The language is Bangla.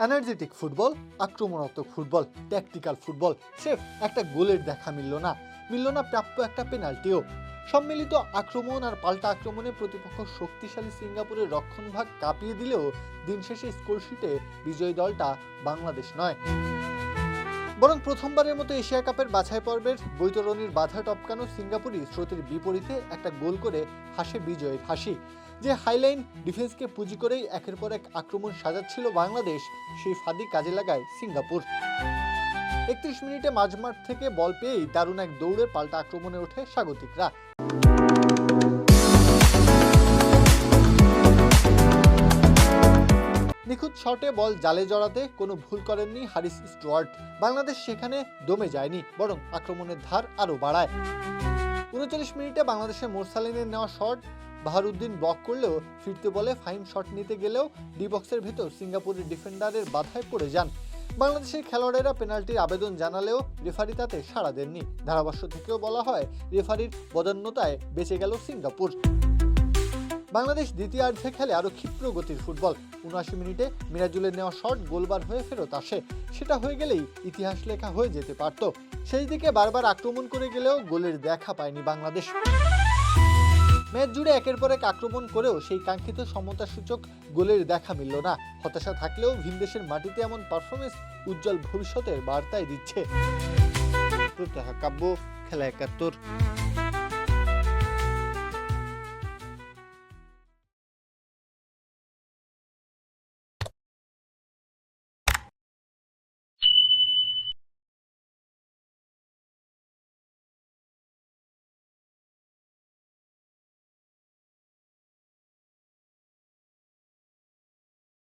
এনার্জেটিক ফুটবল, আক্রমণাত্মক ফুটবল, ট্যাকটিক্যাল ফুটবল, স্রেফ একটা গোলের দেখা মিলল না প্রাপ্য একটা পেনাল্টিও। সম্মিলিত আক্রমণ আর পাল্টা আক্রমণে প্রতিপক্ষ শক্তিশালী সিঙ্গাপুরের রক্ষণভাগ কাঁপিয়ে দিলেও দিন শেষে স্কোরশিটে বিজয়ী দলটা বাংলাদেশ নয়, বরং প্রথমবারের মতো এশিয়া কাপের বাছাই পর্বের বৈতরণীর বাধা টপকানো সিঙ্গাপুরই স্রোতের বিপরীতে একটা গোল করে হাসে বিজয়ের হাসি। যে হাইলাইন ডিফেন্সকে পুঁজি করেই একের পর এক আক্রমণ সাজাচ্ছিল বাংলাদেশ, সেই ফাঁদি কাজে লাগায় সিঙ্গাপুর। ৩১ মিনিটে মাঝমাঠ থেকে বল পেয়েই দারুণ এক দৌড়ে পাল্টা আক্রমণে ওঠে স্বাগতিকরা। নিখুঁত শটে বল জালে জড়াতে কোনো ভুল করেননি হারিস স্টুয়ার্ট। বাংলাদেশ সেখানে দমে যায়নি, বরং আক্রমণের ধার আরও বাড়ায়। ৩৯ মিনিটে বাংলাদেশের মোরসালিনের নেওয়া শট বাহারুদ্দিন ব্লক করলেও ফিরতে বলে ফাইন শট নিতে গেলেও ডি বক্সের ভেতর সিঙ্গাপুরের ডিফেন্ডারের বাধায় পড়ে যান। বাংলাদেশের খেলোয়াড়েরা পেনাল্টির আবেদন জানালেও রেফারি তাতে সাড়া দেননি। ধারাভাষ্য থেকেও বলা হয় রেফারির বদান্যতায় বেঁচে গেল সিঙ্গাপুর। বাংলাদেশ দ্বিতীয়ার্ধে খেলে আরও ক্ষিপ্র গতির ফুটবল। ৭৯ মিনিটে মিরাজুলের নেওয়া শট গোলবার হয়ে ফেরত আসে। সেটা হয়ে গেলেই ইতিহাস লেখা হয়ে যেতে পারত। সেই দিকে বারবার আক্রমণ করে গেলেও গোলের দেখা পায়নি বাংলাদেশ। ম্যাচ জুড়ে একের পর এক আক্রমণ করেও সেই কাঙ্ক্ষিত সমতাসূচক গোলের দেখা মিলল না। হতাশা থাকলেও ভিনদেশের মাটিতে এমন পারফরমেন্স উজ্জ্বল ভবিষ্যতের বার্তায় দিচ্ছে। প্রত্যাহা কাব্য, খেলা ৭১।